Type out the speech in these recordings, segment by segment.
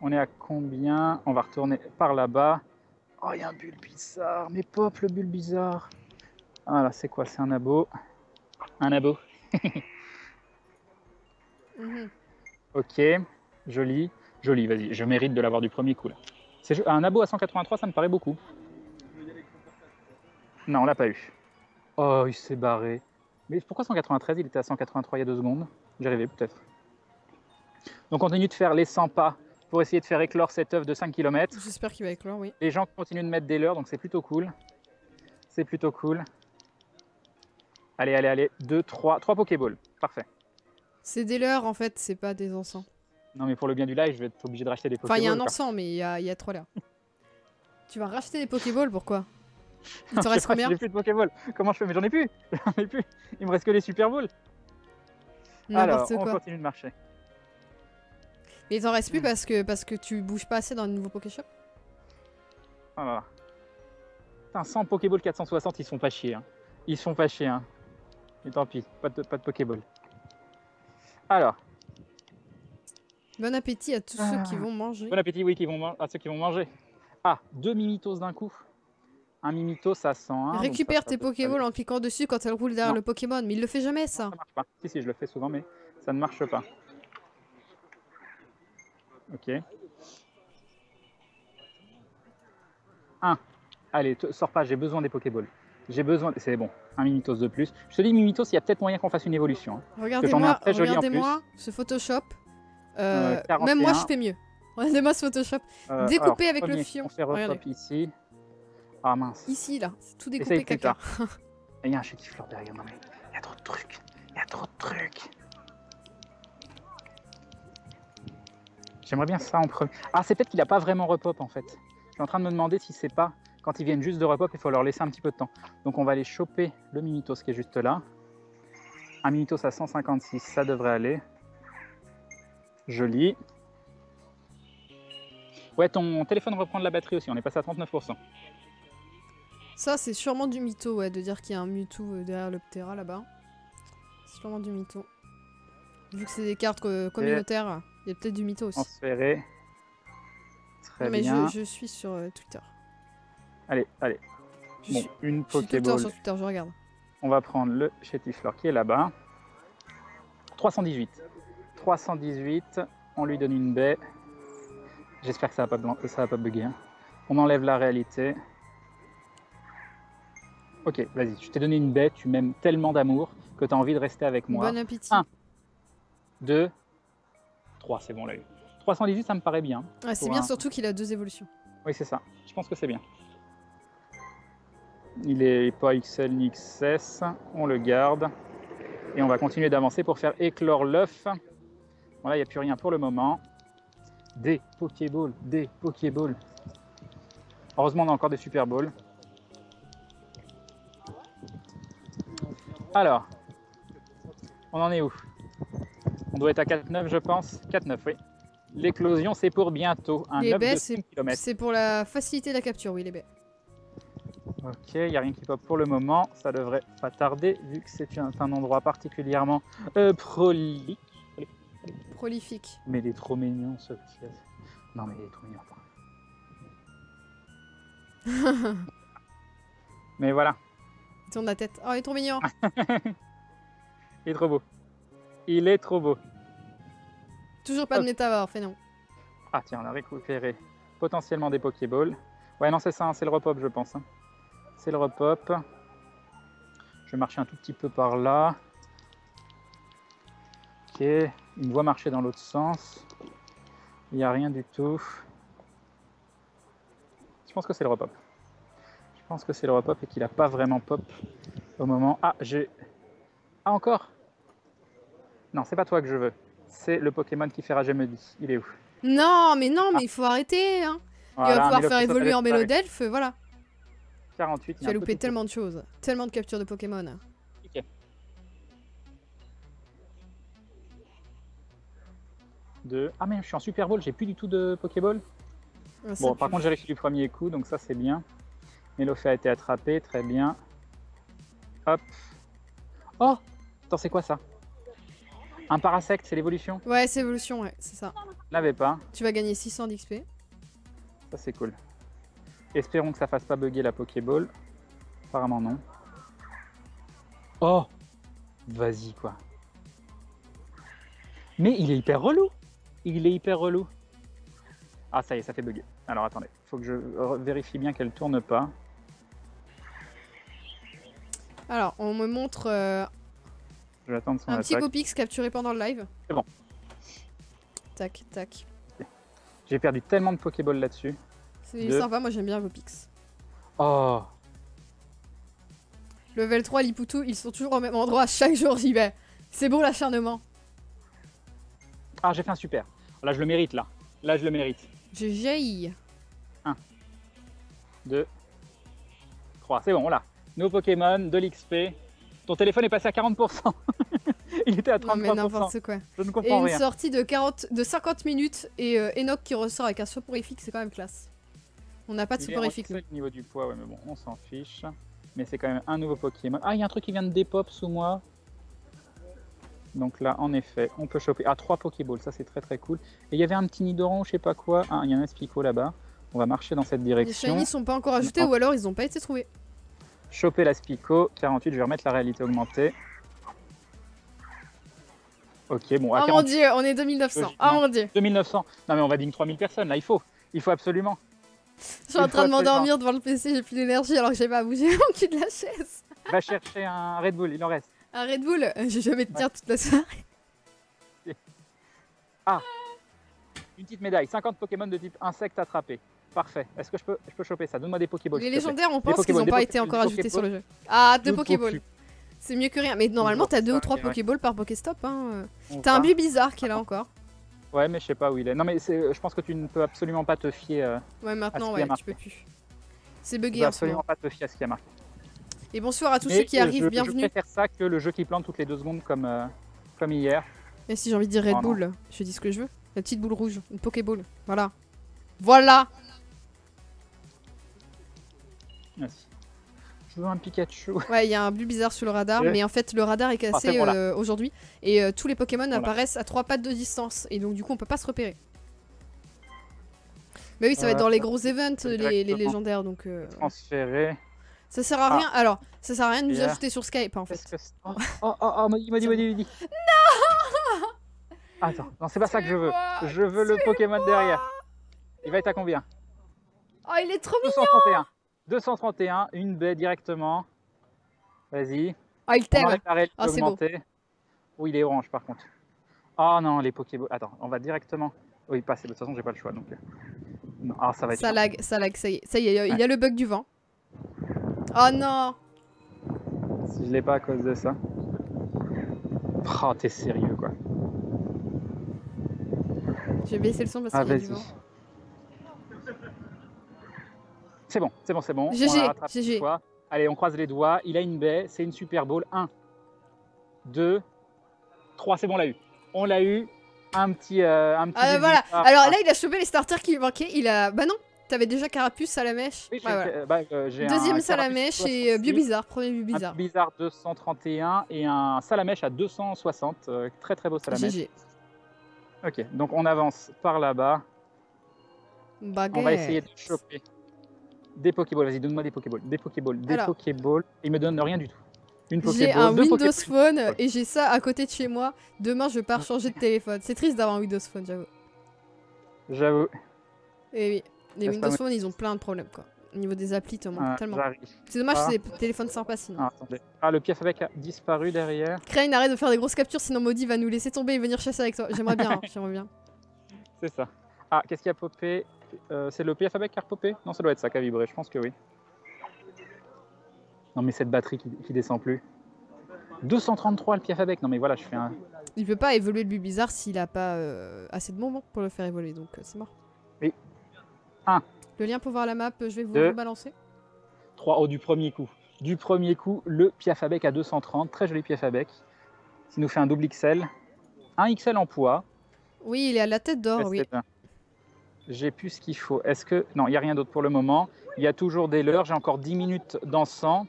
On est à combien? On va retourner par là-bas. Oh, il y a un Bulbizarre. Mais pop, le Bulbizarre. Ah là, c'est quoi? C'est un abo. Un abo. Ok, joli. Joli, vas-y. Je mérite de l'avoir du premier coup, là. Un abo à 183, ça me paraît beaucoup. Non, on l'a pas eu. Oh, il s'est barré. Mais pourquoi 193? Il était à 183 il y a 2 secondes. J'y arrivais peut-être. Donc on continue de faire les 100 pas pour essayer de faire éclore cette œuf de 5 km. J'espère qu'il va éclore, oui. Les gens continuent de mettre des leurres, donc c'est plutôt cool. C'est plutôt cool. Allez, allez, allez. 2, 3. 3 Pokéballs. Parfait. C'est des leurres en fait, c'est pas des encens. Non, mais pour le bien du live, je vais être obligé de racheter des Pokéballs. Enfin, il y a un encens, mais il y a 3 leurres. Tu vas racheter des Pokéballs, pourquoi? Il te reste combien? J'ai plus de Pokéballs. Comment je fais? Mais j'en ai plus. J'en ai plus. Il me reste que les Super Balls. Alors, on continue de marcher. Mais il t'en reste plus parce que tu bouges pas assez dans le nouveau Pokéshop? Voilà. Putain, 100 Pokéball 460, ils se font pas chier. Hein. Ils se font pas chier. Hein. Et tant pis, pas de Pokéball. Alors. Bon appétit à tous ceux qui vont manger. Bon appétit, oui, à ceux qui vont manger. Ah, 2 Mimitos d'un coup. Un Mimitos à 101. Récupère tes Pokéballs en cliquant dessus quand elle roule derrière le Pokémon. Mais il le fait jamais, ça. Ça marche pas. Si, je le fais souvent, mais ça ne marche pas. Ok. 1. Allez, sors pas, j'ai besoin des Pokéballs. J'ai besoin. C'est bon, un Mimitos de plus. Je te dis, Mimitos, il y a peut-être moyen qu'on fasse une évolution. Hein. Regardez-moi ce Photoshop. Même moi, je fais mieux. Regardez-moi ce Photoshop. Découpé avec le fion. On fait repop ici. Ah mince. Ici, là. C'est tout découpé caca. Il y a un Chétiflore derrière. Non, mais il y a trop de trucs. Il y a trop de trucs. J'aimerais bien ça en premier. Ah, c'est peut-être qu'il n'a pas vraiment repop en fait. Je suis en train de me demander si c'est pas quand ils viennent juste de repop, il faut leur laisser un petit peu de temps. Donc on va aller choper le Mimitos qui est juste là. Un Mimitos à 156, ça devrait aller. Joli. Ouais, ton téléphone reprend de la batterie aussi, on est passé à 39%. Ça, c'est sûrement du mytho, ouais, de dire qu'il y a un Mewtwo derrière le Ptera là-bas. C'est sûrement du mytho. Vu que c'est des cartes communautaires, il y a peut-être du mytho aussi. Transféré. Très bien. Mais je suis sur Twitter. Allez, allez. Bon, une Pokéball. Je suis tout le temps sur Twitter, je regarde. On va prendre le Chétiflore qui est là-bas. 318. 318. On lui donne une baie. J'espère que ça va pas bugger. Hein. On enlève la réalité. Ok, vas-y. Je t'ai donné une baie. Tu m'aimes tellement d'amour que tu as envie de rester avec moi. Bon appétit. 1, 2, 3. C'est bon, là. 318, ça me paraît bien. Ah, c'est bien, surtout qu'il a 2 évolutions. Oui, c'est ça. Je pense que c'est bien. Il n'est pas XL ni XS. On le garde. Et on va continuer d'avancer pour faire éclore l'œuf. Voilà, il n'y a plus rien pour le moment. Des Pokéballs, des Pokéballs. Heureusement, on a encore des Super Balls. Alors, on en est où? On doit être à 4,9 je pense. 4,9, oui. L'éclosion, c'est pour bientôt. Un œuf de 5 km. C'est pour la facilité de la capture, oui, les baies. Ok, il n'y a rien qui pop pour le moment. Ça devrait pas tarder, vu que c'est un endroit particulièrement prolifique. Prolifique. Mais il est trop mignon, ce petit. Non, mais il est trop mignon. Mais voilà. Il tourne la tête. Oh, il est trop mignon. Il est trop beau. Il est trop beau. Toujours pas de métavore, fais non. Ah tiens, on a récupéré potentiellement des Pokéballs. Ouais, non, c'est ça, hein, c'est le repop, je pense. Hein. C'est le repop. Je vais marcher un tout petit peu par là. Ok, il me voit marcher dans l'autre sens. Il n'y a rien du tout. Je pense que c'est le repop. Je pense que c'est le repop et qu'il n'a pas vraiment pop au moment. Ah, j'ai... Ah, encore? Non, c'est pas toi que je veux. C'est le Pokémon qui fait rager Muddy. Il est où? Non, mais il faut arrêter. Hein. Voilà, il va pouvoir faire évoluer en Mélodelph, voilà. 48. Tu as loupé tellement de choses. Tellement de captures de Pokémon. Ok. 2. Ah mais je suis en Super Ball, j'ai plus du tout de Pokéball. Ah, bon, par contre j'ai réussi du premier coup, donc ça c'est bien. Melofeu a été attrapé, très bien. Hop. Oh! Attends, c'est quoi ça? Un Parasect, c'est l'évolution? Ouais, c'est l'évolution, ouais, c'est ça. l'avais pas. Tu vas gagner 600 d'XP. Ça, c'est cool. Espérons que ça fasse pas bugger la Pokéball. Apparemment, non. Oh! Vas-y, quoi. Mais il est hyper relou. Il est hyper relou. Ah, ça y est, ça fait bugger. Alors, attendez. Faut que je vérifie bien qu'elle tourne pas. Alors, on me montre Je vais attendre son un petit attaque. Popix capturé pendant le live. C'est bon. Tac, tac. J'ai perdu tellement de Pokéball là-dessus. C'est Deux. sympa, moi j'aime bien Popix. Oh! Level 3, Lipoutou, ils sont toujours au même endroit chaque jour, j'y vais. C'est beau l'acharnement. Ah, j'ai fait un super. Là, je le mérite, là. Là, je le mérite. Je jaillis. 2, 3. C'est bon, là. Nouveau Pokémon, de l'XP. Ton téléphone est passé à 40%. Il était à 33%. Non mais n'importe quoi. Je ne Et comprends une rien. sortie de 50 minutes et Enoch qui ressort avec un soporifique, c'est quand même classe. On n'a pas de Il est soporifique. rentré au niveau du poids, ouais, mais bon, on s'en fiche. Mais c'est quand même un nouveau Pokémon. Ah, il y a un truc qui vient de dépop sous moi. Donc là, en effet, on peut choper. Ah, 3 Pokéballs, ça c'est très très cool. Et il y avait un petit Nidoran, je sais pas quoi. Ah, il y a un Espico là-bas. On va marcher dans cette Les direction. shiny sont pas encore ajoutés Non. ou alors ils n'ont pas été trouvés. Choper l'Aspico. 48, je vais remettre la réalité augmentée. Ok, bon, à Oh 48, mon dieu, on est 2900. Oh Logiquement. mon dieu. 2900. Non mais on va ding 3000 personnes, là, il faut absolument. Je suis en Il train de faut m'endormir devant le PC, j'ai plus d'énergie alors que j'ai pas bougé mon cul de la chaise. Va chercher un Red Bull, il en reste. Un Red Bull, je vais jamais tenir toute la soirée. Ah, une petite médaille, 50 Pokémon de type insecte attrapés. Parfait. Est-ce que je peux choper ça? Donne-moi des Pokéballs. Les s'il te plaît. légendaires, on pense qu'ils Pokéballs, n'ont des pas été Pokéballs, encore des ajoutés sur le Pokéballs. jeu. Ah, 2 Deux Pokéballs. Pokéballs. C'est mieux que rien. Mais normalement, Toujours t'as 2 ou ça, 3 ouais. Pokéballs par Pokéstop. Hein. On T'as un va. but bizarre qui est là encore. Ouais, mais je sais pas où il est. Non, mais je pense que tu ne peux absolument pas te fier. Ouais, maintenant, qu'il y a ouais, marqué. tu peux plus. C'est Tu bugué peux en ce moment. absolument pas te fier à ce qu'il y a marqué. Et bonsoir à tous Mais ceux qui arrivent, je bienvenue. préfère ça que le jeu qui plante toutes les 2 secondes comme hier. Et si j'ai envie de dire Red Oh, non. Bull, je dis ce que je veux. La petite boule rouge, une Pokéball. Voilà. Voilà. Merci. Je veux un Pikachu. Ouais, il y a un but bizarre sur le radar, Et- mais en fait, le radar est cassé Parfait, voilà. aujourd'hui. Et tous les Pokémon Voilà. apparaissent à 3 pattes de distance. Et donc, du coup, on peut pas se repérer. Mais oui, ça va être dans les gros events, les directement. légendaires. Donc, Transféré. ça sert à rien. Alors, ça sert à rien de nous Hier. ajouter sur Skype, en fait. Qu'est-ce que oh, il dit. Non. Attends, non, c'est pas ça que je veux. Je veux le Pokémon derrière. Il va être à combien? Oh, il est trop mignon. 231. 231, une baie directement. Vas-y. Oh, il On t'aime. enlève la réalité Ah, c'est beau. augmentée. Oui, il est orange par contre. Oh non, les Pokéballs. Attends, on va directement. Oui, passer. De toute façon, j'ai pas le choix. Donc. Non. Ah, ça va être. Ça chiant. lag, ça lag, ça y est. Ça y est, il y a le bug du vent. Oh non. Si je l'ai pas à cause de ça. Oh, t'es sérieux quoi. Je vais baisser le son parce Ah, qu'il y a du vas-y. vent. C'est bon, c'est bon, c'est bon. GG, On l'a rattrapé GG. une fois. Allez, on croise les doigts. Il a une baie, c'est une Super Bowl. 1, 2, 3, c'est bon, on l'a eu. On l'a eu. Un petit. Ah voilà. bizarre. Alors là, il a chopé les starters qui lui manquaient. Il a. Bah non. T'avais déjà Carapuce, Salamèche. Oui, Ouais, voilà. j'ai Deuxième un Salamèche Carapuce et 66, Bizarre. Premier Bizarre. un Bizarre 231 et un Salamèche à 260. Très très beau Salamèche. GG. Ok, donc on avance par là-bas. Baguette. On va essayer de choper des Pokéballs. Vas-y, donne-moi des Pokéballs. Des Pokéballs. Des Alors. Pokéballs. Il me donne rien du tout. Une J'ai Pokéball, un deux Windows Pokéballs. Phone et j'ai ça à côté de chez moi. Demain, je pars changer de téléphone. C'est triste d'avoir un Windows Phone, j'avoue. J'avoue. Et oui, les Laisse Windows pas- Phone, ils ont plein de problèmes, quoi. Au niveau des applis, t'en manques Ah, tellement. j'arrive. C'est dommage, Ah. c'est des téléphones sympas sinon. Ah, attendez. Ah, le Piafavec a disparu derrière. Crane, arrête de faire des grosses captures, sinon Maudit va nous laisser tomber et venir chasser avec toi. J'aimerais bien, hein, j'aimerais bien. C'est ça. Ah, qu'est-ce qui a popé? C'est le Piafavec qui a popé? Non, ça doit être ça qui a vibré, je pense que oui. Non, mais cette batterie qui descend plus. 233 le Piafavec. Non, mais voilà, je fais un. Il peut pas évoluer le but bizarre s'il a pas assez de bonbons pour le faire évoluer, donc c'est mort. Oui. 1, Le lien pour voir la map, je vais vous Deux. rebalancer. 3. Oh, du premier coup. Du premier coup, le Piafavec à 230. Très joli Piafavec. Qui nous fait un double XL. Un XL en poids. Oui, il est à la tête d'or, Ouais, oui. c'est bien. J'ai plus ce qu'il faut. Est-ce que. Non, il n'y a rien d'autre pour le moment. Il y a toujours des leurres. J'ai encore 10 minutes d'encens.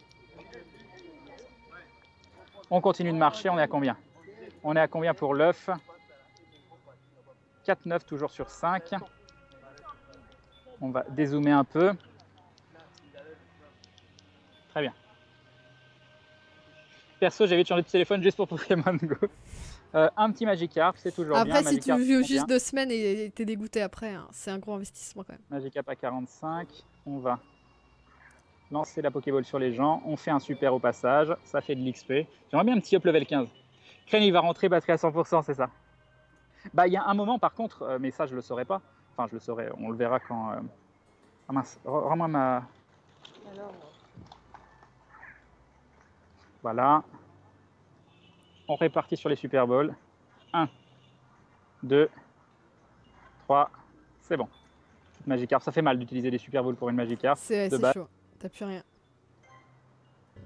On continue de marcher. On est à combien? On est à combien pour l'œuf? 4-9 toujours sur 5. On va dézoomer un peu. Très bien. Perso, j'avais changé de téléphone juste pour Pokémon Go. Un petit Magikarp, c'est toujours bien. Après, si Magikarp, tu joues c'est juste bien. 2 semaines et t'es dégoûté après, hein, c'est un gros investissement quand même. Magikarp à 45. On va lancer la Pokéball sur les gens. On fait un super au passage. Ça fait de l'XP. J'aimerais bien un petit up level 15. Crane, il va rentrer batterie à 100%, c'est ça? Bah, il y a un moment par contre, mais ça je le saurais pas. Enfin, je le saurais, on le verra quand. Ah mince, rends-moi ma. Voilà. On répartit sur les Super Bowls. 1, 2, 3. C'est bon. Magikarp, ça fait mal d'utiliser des Super Bowls pour une Magikarp. C'est chaud, t'as plus rien.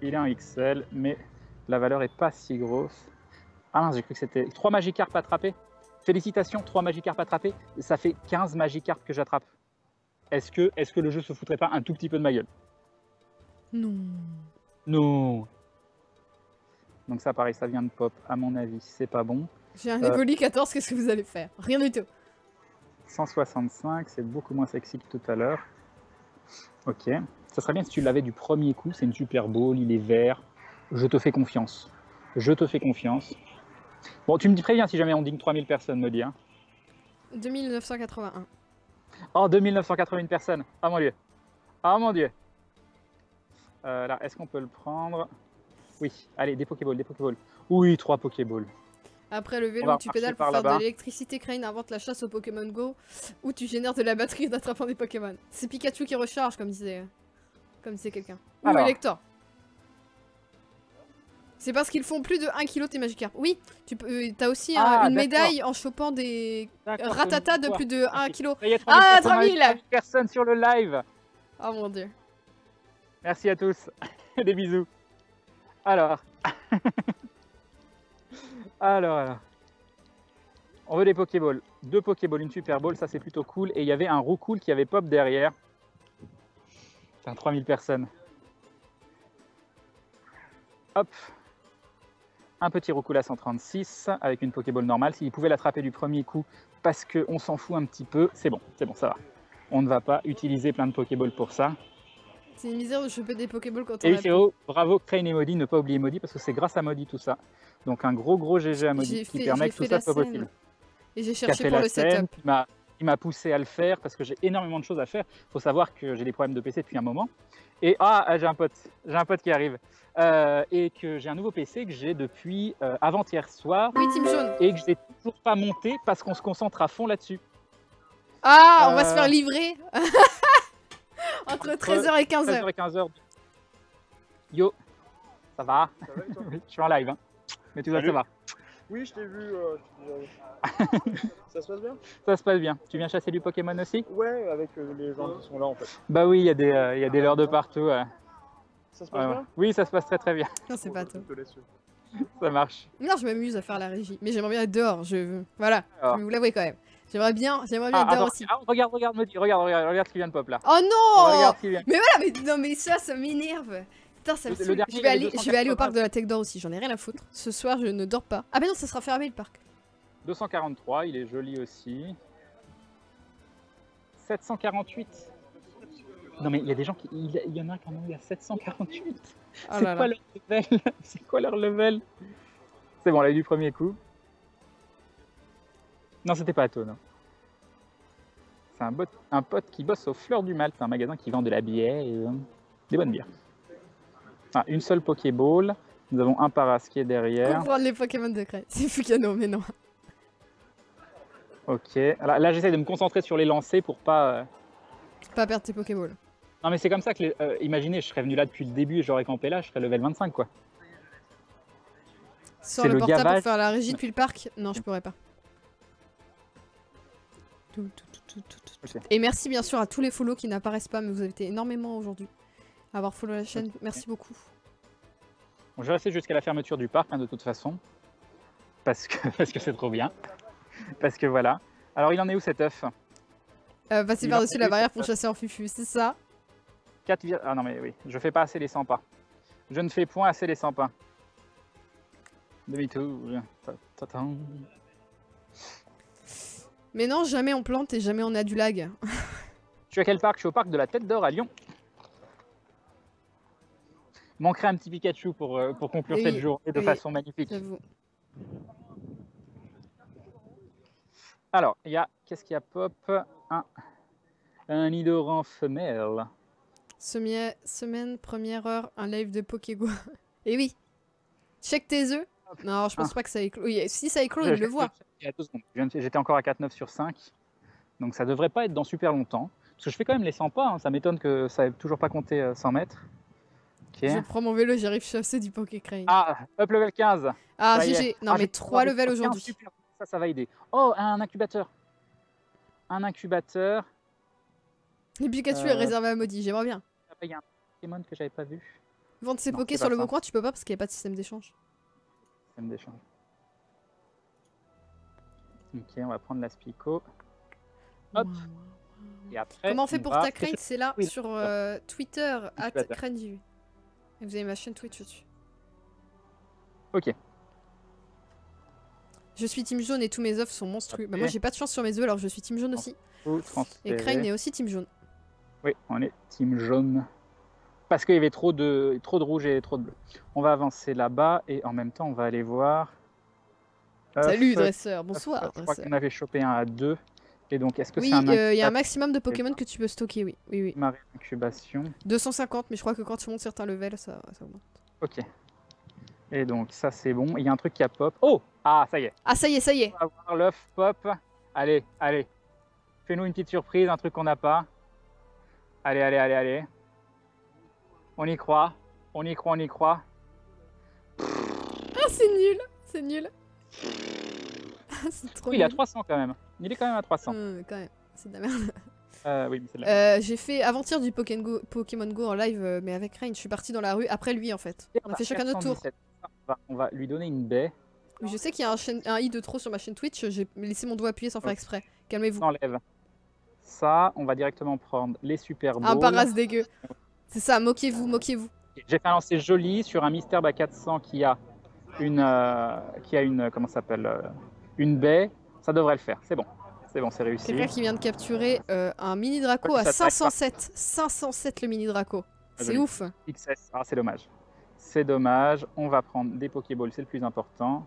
Il est en XL, mais la valeur est pas si grosse. Ah mince, j'ai cru que c'était 3 Magikarp attrapés. Félicitations, 3 Magikarp attrapés. Ça fait 15 Magikarp que j'attrape. Est-ce que le jeu se foutrait pas un tout petit peu de ma gueule? Non. Non. Donc ça, pareil, ça vient de pop. À mon avis, c'est pas bon. J'ai un Evoli 14, qu'est-ce que vous allez faire? Rien du tout. 165, c'est beaucoup moins sexy que tout à l'heure. Ok. Ça serait bien si tu l'avais du premier coup. C'est une Super Bowl, il est vert. Je te fais confiance. Je te fais confiance. Bon, tu me préviens si jamais on digne 3000 personnes, me dis. Hein. 2981. Oh, 2981 personnes. Ah mon dieu. Ah mon dieu. Là, est-ce qu'on peut le prendre? Oui. Allez, des Pokéballs, des Pokéballs. Oui, 3 Pokéballs. Après le vélo, tu pédales pour faire de l'électricité. Crane invente la chasse au Pokémon Go, où tu génères de la batterie en attrapant des Pokémon. C'est Pikachu qui recharge, comme disait quelqu'un. Ou Elector. C'est parce qu'ils font plus de 1 kg tes Magikarp. Oui, t'as aussi une médaille en chopant des Rattata de plus de 1 kg. Ah, 3000 personnes sur le live. Oh mon dieu. Merci à tous. Des bisous. Alors. alors. On veut des Pokéballs. 2 Pokéballs, une Super Bowl, ça c'est plutôt cool. Et il y avait un Roucoule qui avait pop derrière. Putain, 3000 personnes. Hop. Un petit Roucoule à 136 avec une Pokéball normale. S'il pouvait l'attraper du premier coup parce qu'on s'en fout un petit peu, c'est bon, ça va. On ne va pas utiliser plein de Pokéballs pour ça. C'est une misère de choper des Pokéballs quand on a... Et oui, bravo Crane et Maudit, ne pas oublier Maudit parce que c'est grâce à Maudit tout ça. Donc un gros GG à Maudit qui permet que tout ça soit possible. Et j'ai cherché pour le setup. Il m'a poussé à le faire parce que j'ai énormément de choses à faire. Il faut savoir que j'ai des problèmes de PC depuis un moment. Et j'ai un pote qui arrive. Et que j'ai un nouveau PC que j'ai depuis avant-hier soir. Oui, Team Jaune. Et que je n'ai toujours pas monté parce qu'on se concentre à fond là-dessus. Ah, on va se faire livrer entre 13h et 15h. 13h et 15h. Yo, ça va? Ça va et toi? Je suis en live, hein. Mais tout ça va. Oui, je t'ai vu. Ça se passe bien? Ça se passe bien. Tu viens chasser du Pokémon aussi? Ouais, avec les gens qui sont là en fait. Bah oui, il y a des leurs de partout. Ça se passe bien? Oui, ça se passe très bien. Non, c'est pas toi. Ça marche. Non, je m'amuse à faire la régie. Mais j'aimerais bien être dehors. Voilà, je vais vous l'avouer quand même. J'aimerais bien être dehors aussi. Regarde ce qui vient de pop là. Oh non! Mais voilà, mais ça m'énerve. Putain, ça me saoule. Je vais aller au parc de la Tech d'Or aussi, j'en ai rien à foutre. Ce soir, je ne dors pas. Ah bah non, ça sera fermé le parc. 243, il est joli aussi. 748. Non mais il y a des gens qui... Il y en a quand même, il y a 748. Oh c'est quoi leur level? C'est quoi leur level? C'est bon, on l'a eu du premier coup. Non, c'était pas Ato, non. C'est un pote qui bosse au Fleurs du Mal. C'est un magasin qui vend de la bière et des bonnes bières. Enfin, une seule Pokéball. Nous avons un Parasquet derrière. Comprendre les Pokémon de Crête. C'est Fukano, mais non. Ok. Alors, là, j'essaie de me concentrer sur les lancers pour pas... Pas perdre tes Pokéballs. Non, mais c'est comme ça que... imaginez, je serais venu là depuis le début et j'aurais campé là, je serais level 25, quoi. Sur le portable pour faire la régie depuis le parc? Non, je pourrais pas. Okay. Et merci bien sûr à tous les follow qui n'apparaissent pas, mais vous avez été énormément aujourd'hui à avoir follow la chaîne. Okay. Merci beaucoup. Bon, je vais rester jusqu'à la fermeture du parc, hein, de toute façon. Parce que c'est trop bien. Parce que voilà. Alors, il en est où cet œuf? Passer par-dessus la barrière pour chasser en fufu, c'est ça? 4... Ah non, mais oui, je fais pas assez les 100 pas. Je ne fais point assez les 100 pas. Demi-tour. Mais non, jamais on plante et jamais on a du lag. Je suis à quel parc? Je suis au parc de la Tête d'Or à Lyon. Manquerait un petit Pikachu pour conclure Oui, cette journée de oui, façon magnifique. J'avoue. Alors, il y a, qu'est-ce qu'il y a pop? Un Nidoran femelle. Semaine, première heure, un live de Pokégo. Et oui. Check tes œufs. Non, je pense pas que ça éclose. Oui, si ça éclose, il le voit. Il y a 2 secondes. J'étais encore à 4,9 sur 5. Donc ça devrait pas être dans super longtemps. Parce que je fais quand même les 100 pas. Hein. Ça m'étonne que ça ait toujours pas compté 100 mètres. Ok. Je prends mon vélo, j'arrive chasser du Pokécrane. Ah, up level 15. Ah, ça y est. GG. Non, mais 3 levels aujourd'hui. Super. Ça va aider. Oh, un incubateur. Un incubateur. Le Pikachu est réservé à Maudit, j'aimerais bien. Il y a un Pokémon que j'avais pas vu. Vendre ses Non, Pokés c'est sur pas le ça. bon coin, tu peux pas parce qu'il n'y a pas de système d'échange. Système d'échange. Ok, on va prendre la Spico. Hop. Et après, Comment on fait pour va- ta crane? C'est là Oui, sur Twitter, Incubateur. @craneju. Et vous avez ma chaîne Twitch dessus. Ok. Je suis team jaune et tous mes œufs sont monstrueux. Bah, moi Ok. j'ai pas de chance sur mes œufs alors je suis team jaune aussi. Tout Et transférer. Crane est aussi team jaune. Oui, on est team jaune. Parce qu'il y avait trop de rouge et trop de bleu. On va avancer là-bas et en même temps, on va aller voir. Salut Œuf, dresseur, bonsoir je crois dresseur. qu'on avait chopé un à 2. Et donc, est-ce que Oui, c'est un il y a un incubateur maximum de Pokémon que tu peux stocker, oui. Oui, oui. Marée incubation. 250, mais je crois que quand tu montes certains levels, ça augmente. Ok. Et donc, ça, c'est bon. Il y a un truc qui a pop. Oh! Ah, ça y est. Ah, ça y est, ça y est. On va voir l'œuf pop. Allez, allez. Fais-nous une petite surprise, un truc qu'on n'a pas. Allez, allez, allez, allez. On y croit. On y croit, on y croit. Ah, c'est nul. C'est nul. C'est trop Oui, il est à nul. 300 quand même. Il est quand même à 300. Quand même, c'est de la merde. Oui, mais c'est de la merde. J'ai fait avant-hier du Pokémon Go en live, mais avec Rain. Je suis partie dans la rue après lui en fait. On a fait chacun notre tour. 417. On va lui donner une baie. Oui, je sais qu'il y a un i de trop sur ma chaîne Twitch. J'ai laissé mon doigt appuyé sans faire exprès. Calmez-vous. On enlève ça. On va directement prendre les Super Un Balls. paras dégueu. C'est ça, moquez-vous, moquez-vous. J'ai fait un lancer joli sur un Mystère à 400 qui a une comment ça s'appelle une baie. Ça devrait le faire. C'est bon, c'est réussi. Quelqu'un qui vient de capturer un mini Draco Ouais, à ça t'arrive 507. 507 le mini Draco. C'est joli. ouf. XS. Ah, c'est dommage. C'est dommage. On va prendre des Pokéballs, c'est le plus important.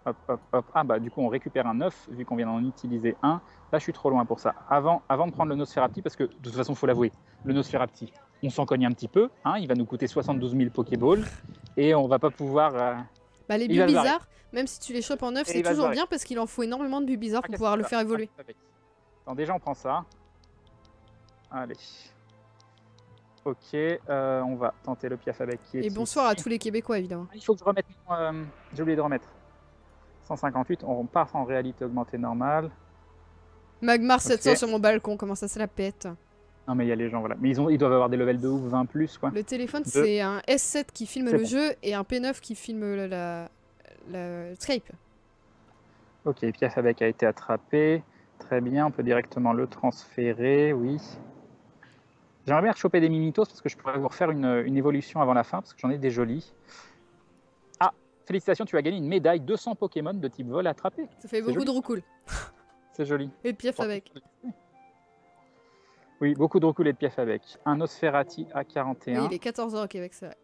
Hop, hop, hop. Ah bah du coup on récupère un 9 vu qu'on vient d'en utiliser un. Là je suis trop loin pour ça. Avant de prendre le Nosferapti, parce que de toute façon il faut l'avouer, le Nosferapti, on s'en cogne un petit peu. Hein, il va nous coûter 72 000 Pokéballs et on va pas pouvoir... Bah les Il va se barrer. Bulbizarres, même si tu les chopes en neuf, Et c'est il va se toujours barrer. bien parce qu'il en faut énormément de Bulbizarres pour pouvoir le faire évoluer. Attends, déjà on prend ça. Allez. Ok, on va tenter le Piafabec qui est Et bonsoir à ici. tous les Québécois évidemment. Il faut que je remette... j'ai oublié de remettre. 158, on part en réalité augmentée normale. Magmar 700 Ok. sur mon balcon, comment ça se la pète. Non mais il y a les gens, voilà. Mais ils doivent avoir des levels de ouf, 20 plus quoi. Le téléphone Deux. c'est un S7 qui filme C'est le bon. jeu et un P9 qui filme la Skype. Ok, Piafabec a été attrapé. Très bien, on peut directement le transférer, oui. J'aimerais bien choper des Mimitos parce que je pourrais vous refaire une évolution avant la fin parce que j'en ai des jolis. Ah, félicitations, tu as gagné une médaille 200 Pokémon de type vol attrapé. Ça fait beaucoup joli. de roucoule. C'est joli. Et de piaf avec. Oui, beaucoup de roucoule et de Piafabec. Un Nosferati à 41. Oui, il est 14h au Québec, c'est vrai.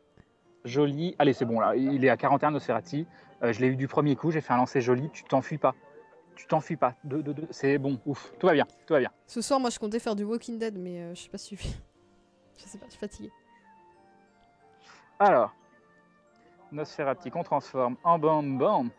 Joli. Allez, c'est bon là, il est à 41 Nosferati. Je l'ai eu du premier coup, j'ai fait un lancer joli, tu t'enfuis pas. Tu t'enfuis pas. C'est bon, ouf. Tout va bien, tout va bien. Ce soir, moi je comptais faire du Walking Dead, mais je sais pas si je sais pas, je suis fatiguée. Alors, Nosferati qu'on transforme en Bam Bam.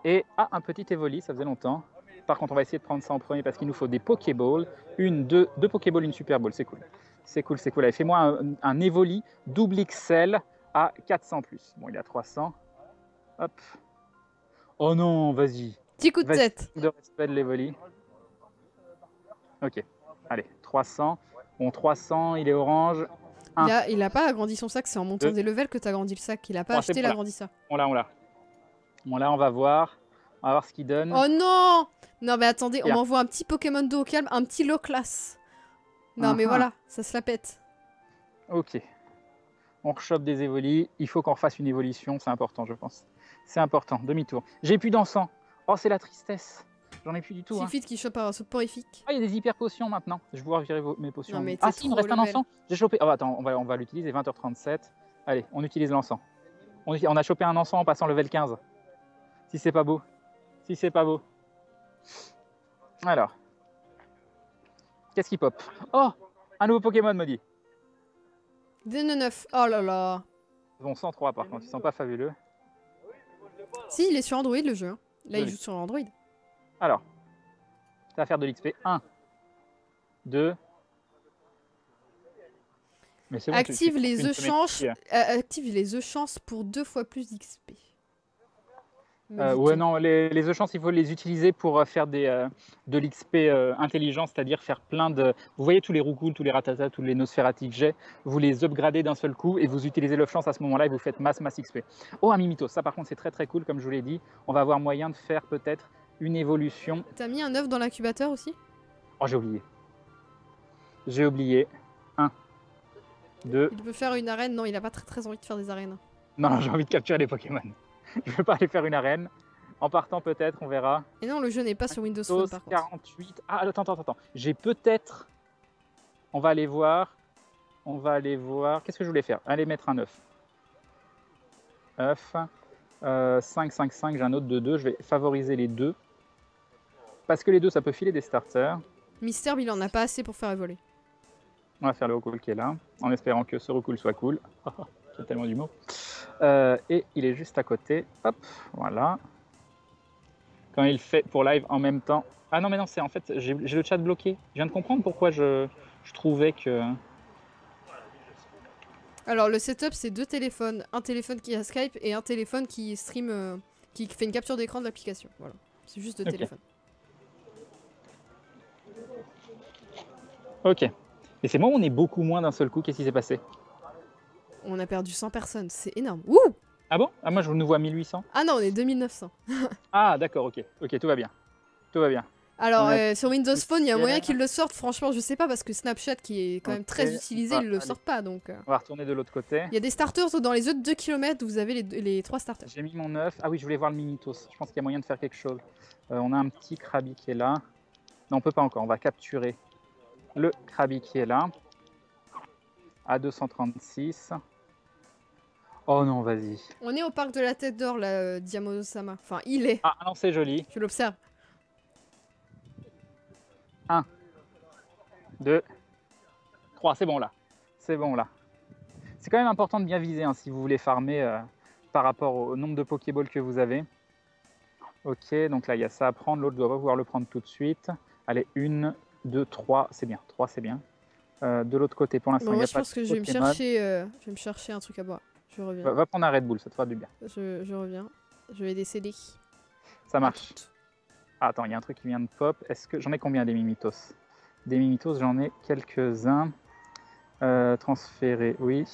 Et un petit Evoli, ça faisait longtemps. Par contre, on va essayer de prendre ça en premier parce qu'il nous faut des Pokéballs. Deux Pokéballs, une Super Ball, c'est cool. C'est cool, c'est cool. Allez, fais-moi un Evoli double XL à 400 plus. Bon, il est à 300. Hop. Oh non, vas-y. Petit coup de Vas-y, tête. de respect de l'Evoli. Ok, allez, 300. Bon, 300, il est orange. Il a pas agrandi son sac, c'est en montant Deux. des levels que t'as agrandi le sac. Il a pas Bon, acheté c'est bon, là. l'agrandisseur. On l'a. Bon, là, on va voir. On va voir ce qu'il donne. Oh non! Non mais attendez, on Bien. m'envoie un petit Pokémon d'eau au calme, un petit low class. Non mais Ah-ha. voilà, ça se la pète. Ok. On rechoppe des évolis. Il faut qu'on refasse une évolution, c'est important, je pense. C'est important. Demi-tour. J'ai plus d'encens. Oh, c'est la tristesse. J'en ai plus du tout. Hein. Suffit qu'il chope un soporifique. Ah, il y a des hyper potions maintenant. Je vais pouvoir virer mes potions. Non, mais Ah t'es si, il me trop reste un level. encens. J'ai chopé. Oh, attends, on va l'utiliser. 20h37. Allez, on utilise l'encens. On a chopé un encens en passant level 15. Si c'est pas beau. Si c'est pas beau. Alors. Qu'est-ce qui pop? Oh, un nouveau Pokémon, me dit. D9. Oh là là. Bon, 103 par contre, ils sont pas fabuleux. Si, il est sur Android le jeu. Hein. Là, il Joli. joue sur Android. Alors, ça va faire de l'XP. 1, 2. Mais c'est bon, Active les une œufs semaine chances. ici. Active les œufs chances pour 2 fois plus d'XP. Ouais, non, les œufs chance, il faut les utiliser pour faire de l'XP intelligent, c'est-à-dire faire plein de. Vous voyez tous les roucouls, tous les ratatas, tous les nosphératiques que j'ai, vous les upgradez d'un seul coup et vous utilisez l'œuf chance à ce moment-là et vous faites masse XP. Oh, un Mimitos, ça par contre c'est très très cool, comme je vous l'ai dit. On va avoir moyen de faire peut-être une évolution. T'as mis un œuf dans l'incubateur aussi? Oh, j'ai oublié. J'ai oublié. 1, 2. Il peut faire une arène? Non, il a pas très envie de faire des arènes. Non, j'ai envie de capturer les Pokémon. Je ne veux pas aller faire une arène. En partant peut-être, on verra. Et non, le jeu n'est pas sur Windows Phone par contre. 48. Ah, attends. J'ai peut-être. On va aller voir. Qu'est-ce que je voulais faire? Allez, mettre un œuf. œuf. 5, 5, 5. J'ai un autre de 2. Je vais favoriser les 2. Parce que les 2, ça peut filer des starters. Mystère, il en a pas assez pour faire évoluer. On va faire le recool qui est là. En espérant que ce recool soit cool. J'ai tellement d'humour. Et il est juste à côté. Hop, voilà. Quand il fait pour live en même temps. Ah non, mais non, c'est en fait, j'ai le chat bloqué. Je viens de comprendre pourquoi je trouvais que. Alors, le setup, c'est 2 téléphones. Un téléphone qui a Skype et un téléphone qui stream, qui fait une capture d'écran de l'application. Voilà. C'est juste 2 téléphones. Ok. Et c'est moi où on est beaucoup moins d'un seul coup. Qu'est-ce qui s'est passé? On a perdu 100 personnes. C'est énorme. Ouh! Ah bon? Ah, moi, je nous vois 1800. Ah non, on est 2900. Ah, d'accord, ok. Ok, tout va bien. Tout va bien. Alors, Ouais. sur Windows Phone, il y a moyen qu'ils le sortent. Franchement, je sais pas, parce que Snapchat, qui est quand même très utilisé, ils le sortent pas. Donc, on va retourner de l'autre côté. il y a des starters dans les autres 2 km où vous avez les 3 starters. J'ai mis mon œuf. Ah oui, je voulais voir le Mimitos. Je pense qu'il y a moyen de faire quelque chose. On a un petit Krabi qui est là. Non, on peut pas encore. On va capturer le Krabi qui est là. À 236. Oh non, vas-y. On est au parc de la Tête d'Or, là, Diamosama. Enfin, il est. Ah non, c'est joli. Je l'observe. 1, 2, 3, c'est bon là. C'est bon là. C'est quand même important de bien viser hein, si vous voulez farmer par rapport au nombre de Pokéballs que vous avez. Ok, donc là il y a ça à prendre, l'autre doit pas pouvoir le prendre tout de suite. Allez, 1, 2, 3, c'est bien. 3, c'est bien. De l'autre côté, pour l'instant, Bon, il n'y moi, a je pas pense de que je vais me chercher un truc à boire. Je reviens. Va prendre un Red Bull, ça te fera du bien. Je reviens. Je vais décéder. Ça marche. Ah, attends, il y a un truc qui vient de pop. Est-ce que j'en ai combien des Mimitos? Des Mimitos, j'en ai quelques-uns. Transférés, oui.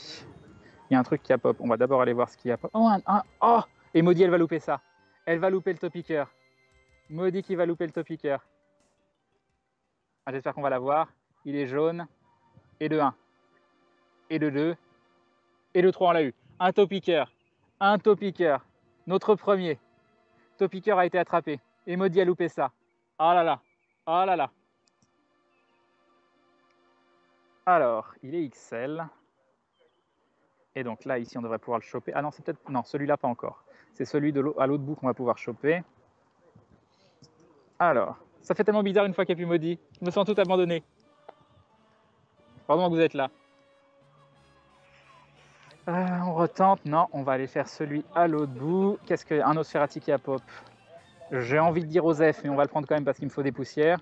Il y a un truc qui a pop. On va d'abord aller voir ce qu'il y a pop. Oh, oh, et Maudit, elle va louper ça. Elle va louper le Topiqueur. Maudit qui va louper le Topiqueur. Ah, j'espère qu'on va l'avoir. Il est jaune. Et de 1. Et de 2. Et de 3, on l'a eu. Un Topiqueur. Un Topiqueur. Notre premier. Topiqueur a été attrapé. Et Maudit a loupé ça. Oh là là. Oh là là. Alors, il est XL. Et donc là, ici, on devrait pouvoir le choper. Ah non, c'est peut-être... Non, celui-là, pas encore. C'est celui à l'autre bout qu'on va pouvoir choper. Alors, ça fait tellement bizarre une fois qu'il n'y a plus Maudit. Je me sens tout abandonné. Pardon que vous êtes là. On retente. Non, on va aller faire celui à l'autre bout. Qu'est-ce qu'un Nosferatu qui a pop? J'ai envie de dire Osef, mais on va le prendre quand même parce qu'il me faut des poussières.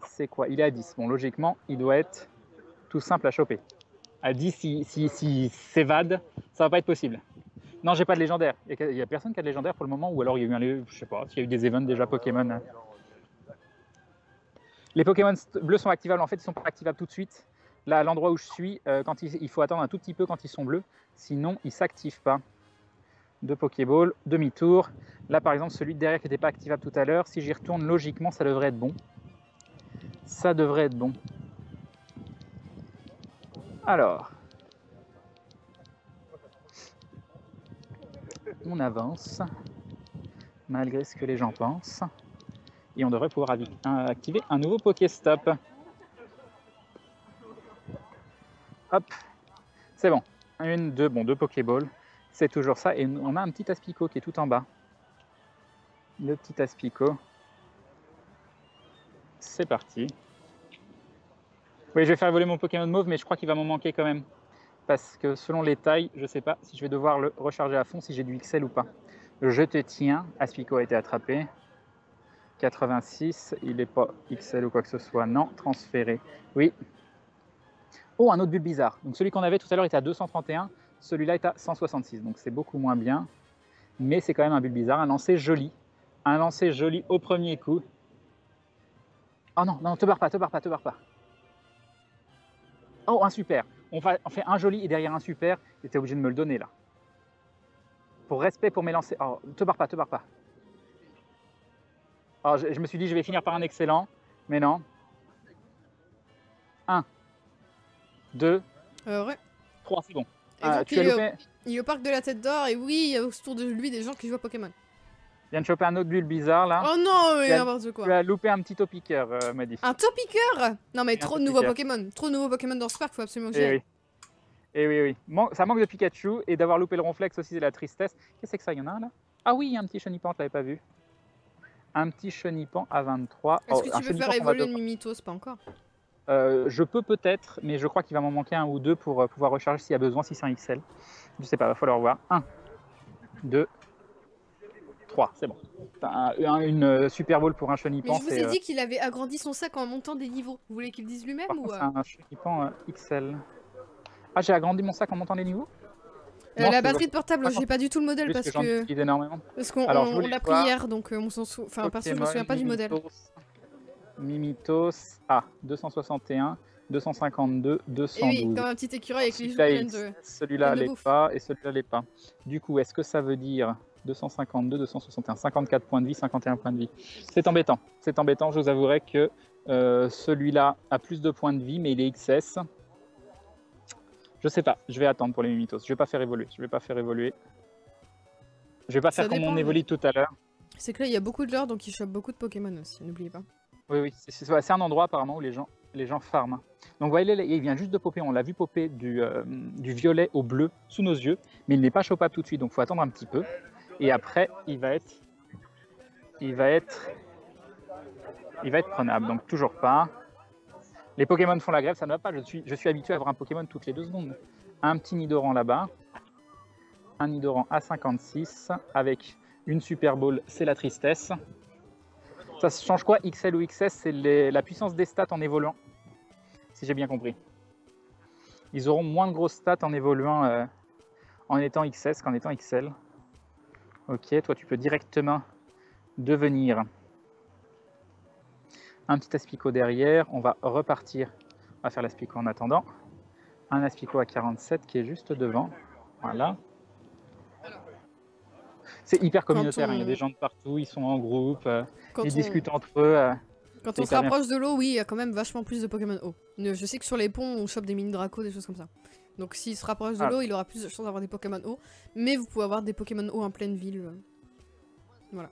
C'est quoi? Il est à 10. Bon, logiquement, il doit être tout simple à choper. À 10, s'il s'évade, ça va pas être possible. Non, j'ai pas de légendaire. Il y a personne qui a de légendaire pour le moment, ou alors il y a eu je sais pas, s'il y a eu des events déjà Pokémon. Les Pokémon bleus sont activables. En fait, ils sont pas activables tout de suite. Là, à l'endroit où je suis, quand il faut attendre un tout petit peu quand ils sont bleus. Sinon, ils s'activent pas. 2 Pokéballs, demi-tour. Là, par exemple, celui de derrière qui n'était pas activable tout à l'heure, si j'y retourne, logiquement, ça devrait être bon. Ça devrait être bon. Alors, on avance. malgré ce que les gens pensent. Et on devrait pouvoir activer un nouveau Pokéstop. Hop, c'est bon. Deux Pokéballs. C'est toujours ça. Et on a un petit Aspico qui est tout en bas. Le petit Aspico. C'est parti. Oui, je vais faire évoluer mon Pokémon mauve, mais je crois qu'il va m'en manquer quand même. Parce que selon les tailles, je ne sais pas si je vais devoir le recharger à fond, si j'ai du XL ou pas. Je te tiens. Aspico a été attrapé. 86, il n'est pas XL ou quoi que ce soit. Non, transféré. Oui. Oh, un autre bulle bizarre. Donc celui qu'on avait tout à l'heure était à 231. Celui-là est à 166. Donc c'est beaucoup moins bien. Mais c'est quand même un bulle bizarre. Un lancer joli. Un lancer joli au premier coup. Oh non, non, te barre pas. Oh, un super. On fait un joli et derrière un super. Et tu es obligé de me le donner là. Pour respect pour mes lancers. Oh, te barre pas. Oh, je me suis dit, je vais finir par un excellent. Mais non. 1, 2, Ouais. 3, c'est bon. Et donc, Tu as loupé. il est au parc de la Tête d'Or et oui, il y a autour de lui des gens qui jouent à Pokémon. Je viens de choper un autre bulle bizarre là. Oh non, mais Tu as- n'importe Tu quoi. as loupé un petit topiqueur, m'a dit. Un Topiqueur? Non mais Un trop de nouveaux Topiqueur. Pokémon. Trop de nouveaux Pokémon dans ce parc, faut absolument que j'y Eh aille. oui. Et oui. Ça manque de Pikachu et d'avoir loupé le Ronflex aussi, c'est la tristesse. Qu'est-ce que c'est que ça? Il y en a un là? Ah oui, il y a un petit Chenipan, je l'avais pas vu. Un petit Chenipan à 23. Est-ce Oh, que un tu peux Chenipan faire qu'on va évoluer le devoir- Mimitos? Pas encore. Je peux peut-être, mais je crois qu'il va m'en manquer un ou deux pour pouvoir recharger s'il y a besoin, si c'est un XL. Je sais pas, va falloir voir. 1, 2, 3, c'est bon. Une Super Bowl pour un Mais Chenipan, je vous ai dit qu'il avait agrandi son sac en montant des niveaux. Vous voulez qu'il le dise lui-même par ou contre, c'est un Chenipan XL. Ah, j'ai agrandi mon sac en montant les niveaux? Non, la c'est batterie de portable, Pas j'ai pas du tout le modèle juste parce j'en que utilise énormément. on je voulais l'a pris voir. hier donc on s'en souvient. Enfin perso je me souviens pas du modèle. Mimitos, 261, 252, Et 212. oui, comme un petit écureuil avec les joues Celui-là, pleines de. celui-là pleine de l'est bouffe. pas et celui-là l'est pas. Du coup, est-ce que ça veut dire 252, 261, 54 points de vie, 51 points de vie? C'est embêtant, je vous avouerai que celui-là a plus de points de vie, mais il est XS. Je sais pas, je vais attendre pour les Mimitos. Je vais pas faire évoluer. Je vais pas faire Ça comme dépend, on mais- évolue tout à l'heure. C'est que là il y a beaucoup de lore donc ils chopent beaucoup de Pokémon aussi, n'oubliez pas. Oui, c'est un endroit apparemment où les gens farment. Donc vous voyez, il vient juste de popper, on l'a vu popper du violet au bleu sous nos yeux, mais il n'est pas chopable tout de suite, donc il faut attendre un petit peu. Et après, il va être prenable, donc toujours pas. Les Pokémon font la grève, ça ne va pas, je suis habitué à avoir un Pokémon toutes les 2 secondes. Un petit Nidoran là-bas, un Nidoran à 56, avec une Super Bowl, c'est la tristesse. Ça change quoi, XL ou XS? C'est la puissance des stats en évoluant, si j'ai bien compris. Ils auront moins de grosses stats en évoluant en étant XS qu'en étant XL. Ok, toi tu peux directement devenir un petit Aspico derrière. On va repartir, on va faire l'Aspico en attendant. Un Aspico à 47 qui est juste devant. Voilà. C'est hyper communautaire, hein. Il y a des gens de partout, ils sont en groupe, Quand ils on- discutent entre eux. Quand C'est on se hyper bien. rapproche de l'eau, oui, il y a quand même vachement plus de Pokémon eau. Je sais que sur les ponts, on chope des mini Draco, des choses comme ça. Donc s'il se rapproche de Ah. l'eau, il aura plus de chances d'avoir des Pokémon eau. Mais vous pouvez avoir des Pokémon eau en pleine ville. Voilà.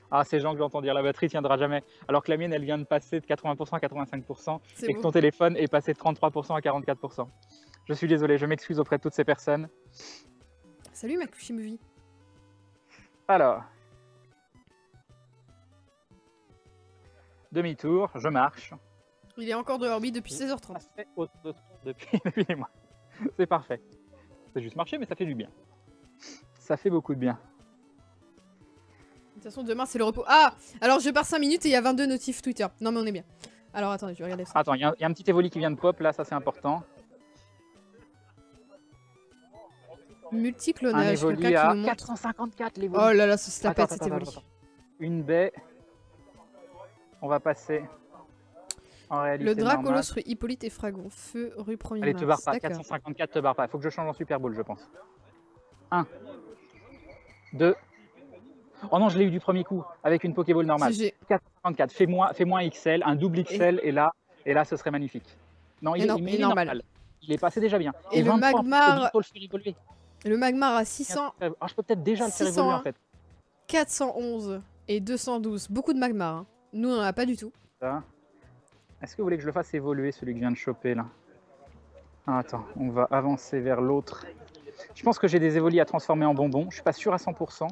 Ah, ces gens que j'entends dire la batterie tiendra jamais. Alors que la mienne, elle vient de passer de 80% à 85% C'est et que beau. ton téléphone est passé de 33% à 44%. Je suis désolé, je m'excuse auprès de toutes ces personnes. Salut Makushi Alors, demi-tour, je marche. Il est encore dehors, oui, depuis 16h30. Ça fait autant de tours depuis des mois. C'est parfait. C'est juste marcher, mais ça fait du bien. Ça fait beaucoup de bien. De toute façon, demain c'est le repos. Ah! Alors je pars 5 minutes et il y a 22 notifs Twitter. Non mais on est bien. Alors attendez, je vais regarder ça. Attends, il y a un petit évoli qui vient de pop, là, ça c'est important. Un Multiclonage, évoli quelqu'un qui à nous montre. 454, l'évoli. Oh là là, ça se la Attends, pète cet attends, évoli. attends. Une baie. On va passer en réalité Le normale. Dracolos rue Hippolyte et Fragon. Feu rue 1er Allez, te barre mars. pas, D'accord. 454, te barre pas. Il faut que je change en Super Bowl, je pense. 1, 2. Oh non, je l'ai eu du premier coup, avec une Pokéball normale. GG. 454, fais-moi un XL, un double XL, et là, ce serait magnifique. Non, il Et non, est il est normal. Il est passé déjà bien. Et le 23, Magmar- faut bientôt le faire évoluer. Le Magmar à 600. Ah, je peux peut-être déjà le faire 600, évoluer, hein. en fait. 411 et 212. Beaucoup de magma. Hein. Nous, on en a pas du tout. Est-ce que vous voulez que je le fasse évoluer, celui que je viens de choper là? Ah, attends, on va avancer vers l'autre. Je pense que j'ai des évolis à transformer en bonbons. Je suis pas sûr à 100%,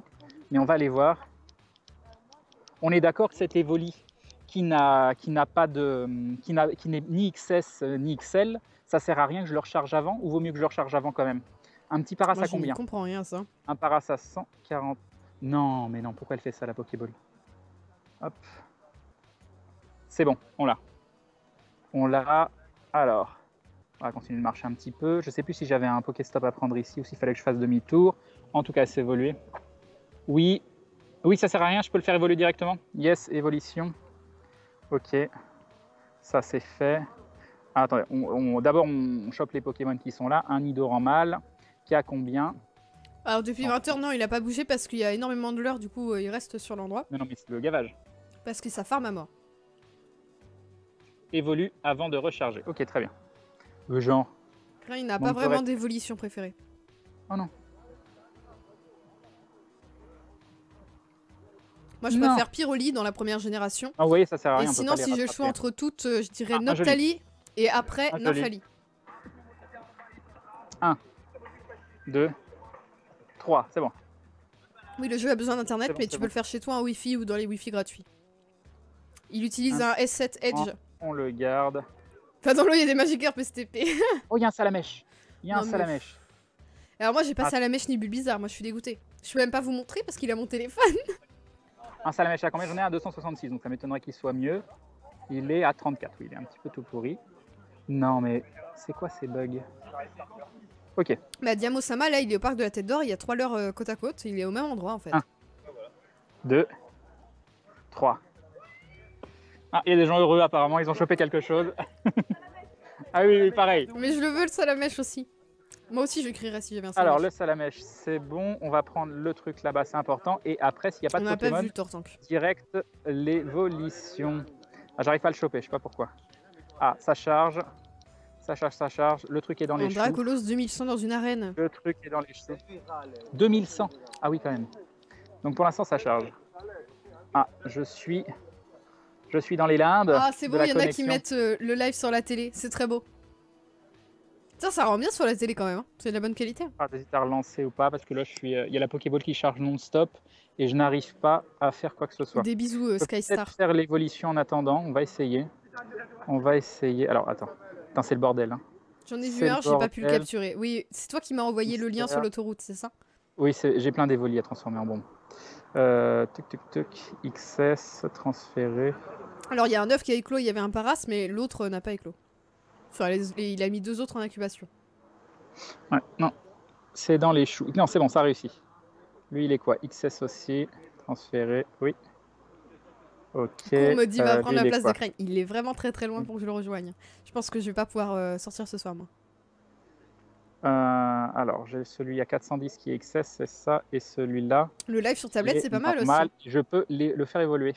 mais on va aller voir. On est d'accord que cet évoli qui n'est ni XS ni XL, ça sert à rien que je le recharge avant, ou vaut mieux que je le recharge avant quand même? Un petit paras Moi, à je ne combien? comprends rien à ça. Un paras à 140. Non, mais non, pourquoi elle fait ça la Pokéball? Hop. C'est bon, on l'a. On l'a. Alors, on va continuer de marcher un petit peu. Je sais plus si j'avais un Pokéstop à prendre ici ou s'il fallait que je fasse demi-tour. En tout cas, c'est évolué. Oui. Oui, ça sert à rien, je peux le faire évoluer directement. Yes, évolution. Ok. Ça, c'est fait. Ah, attendez, d'abord, on chope les Pokémon qui sont là. Un Nidoran en mâle. Qui a combien? Alors, depuis 20 heures, non, il a pas bougé parce qu'il y a énormément de leurres, du coup, il reste sur l'endroit. Non, mais c'est le gavage. Parce que ça farm à mort. Évolue avant de recharger. Ok, très bien. Genre. Là, il n'a Bon, pas on peut vraiment rester- d'évolution préférée. Oh non. Moi, je Non. préfère Pyroli dans la première génération. Ah, vous voyez, ça sert à Et rien. on peut sinon, pas les si je rattraper. choisis entre toutes, je dirais Ah, un joli. Noctali et après Un joli. Nymphalie. 1, 2, 3, c'est bon. Oui, le jeu a besoin d'internet, C'est bon, mais c'est tu bon. peux le faire chez toi en Wi-Fi ou dans les Wi-Fi gratuits. Il utilise Un un S7 Edge. On le garde. Enfin, dans l'eau, il y a des Magikarp STP. Oh, il y a un Salamèche. Il y a Non, un mais- Salamèche. Alors moi, j'ai pas Ah. Salamèche ni Bulbizarre. Moi, je suis dégoûtée. Je peux même pas vous montrer parce qu'il a mon téléphone. Un Salamèche à combien? J'en ai à 266, donc ça m'étonnerait qu'il soit mieux. Il est à 34, oui, il est un petit peu tout pourri. Non, mais c'est quoi ces bugs? Ok, Bah, Diamo-sama, là, il est au parc de la Tête d'Or. Il y a 3 leurres côte à côte. Il est au même endroit, en fait. 2, 3. Ah, il y a des gens heureux apparemment, ils ont chopé quelque chose. Ah oui, oui, pareil. Mais je le veux, le Salamèche aussi. Moi aussi, je crierais si j'avais un Alors, Salamèche. le Salamèche, c'est bon. On va prendre le truc là-bas, c'est important. Et après, s'il n'y a pas On de n'a pas Pokémon, vu le Tortank. direct l'évolution. Ah, j'arrive pas à le choper, je sais pas pourquoi. Ah, ça charge. Ça charge, ça charge. Le truc est dans les Un choux. Dracolos 2100 dans une arène. Le truc est dans les choux. 2100. Ah oui, quand même. Donc pour l'instant, ça charge. Ah, je suis dans les limbes. Ah, c'est de beau, la il y en a qui connexion. mettent le live sur la télé. C'est très beau. Ça rend bien sur la télé quand même. Hein. C'est de la bonne qualité. Ah, j'hésite à relancer ou pas parce que là, il y a la Pokéball qui charge non-stop et je n'arrive pas à faire quoi que ce soit. Des bisous, Je peux Skystar. peut-être faire l'évolution en attendant. On va essayer. On va essayer. Alors, attends. Putain, c'est le bordel. Hein. J'en ai vu C'est un, le j'ai pas pu le bordel. capturer. Oui, c'est toi qui m'as envoyé le lien sur l'autoroute, c'est ça? Oui, j'ai plein d'évolis à transformer en bombe. XS, transférer. Alors, il y a un œuf qui a éclos, il y avait un paras, mais l'autre n'a pas éclos. Enfin, il a mis 2 autres en incubation. Ouais, non. C'est dans les choux. Non, c'est bon, ça réussit. Lui, il est quoi? XS aussi. Transférer, oui. Ok. On me dit va lui, prendre la il est place quoi? de Crane. Il est vraiment très très loin pour que je le rejoigne. Je pense que je vais pas pouvoir sortir ce soir, moi. Alors, j'ai celui à 410 qui est XS, c'est ça. Et celui-là. Le live sur tablette, il est c'est pas mal normal. aussi. Je peux le faire évoluer.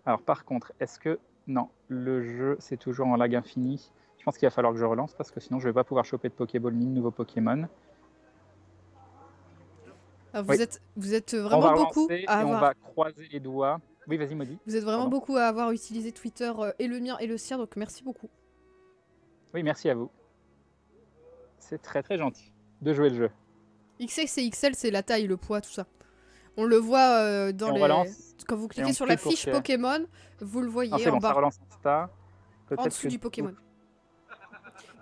Alors, par contre, est-ce que. Non, le jeu, c'est toujours en lag infini. Je pense qu'il va falloir que je relance parce que sinon, je vais pas pouvoir choper de Pokéball ni de nouveaux Pokémon. Alors, Oui. vous êtes On va vraiment beaucoup relancer à et on avoir. va croiser les doigts. Oui, vas-y, Maudit. Vous êtes vraiment Pardon. beaucoup à avoir utilisé Twitter et le mien et le sien, donc merci beaucoup. Oui, merci à vous. C'est très très gentil de jouer le jeu. XS et XL, c'est la taille, le poids, tout ça. On le voit dans Et on les. relance. Quand vous Et cliquez on sur la clique pour fiche faire. Pokémon, vous le voyez Non, c'est en bon, ça bas, relance Insta. en Peut-être dessous que. du Pokémon.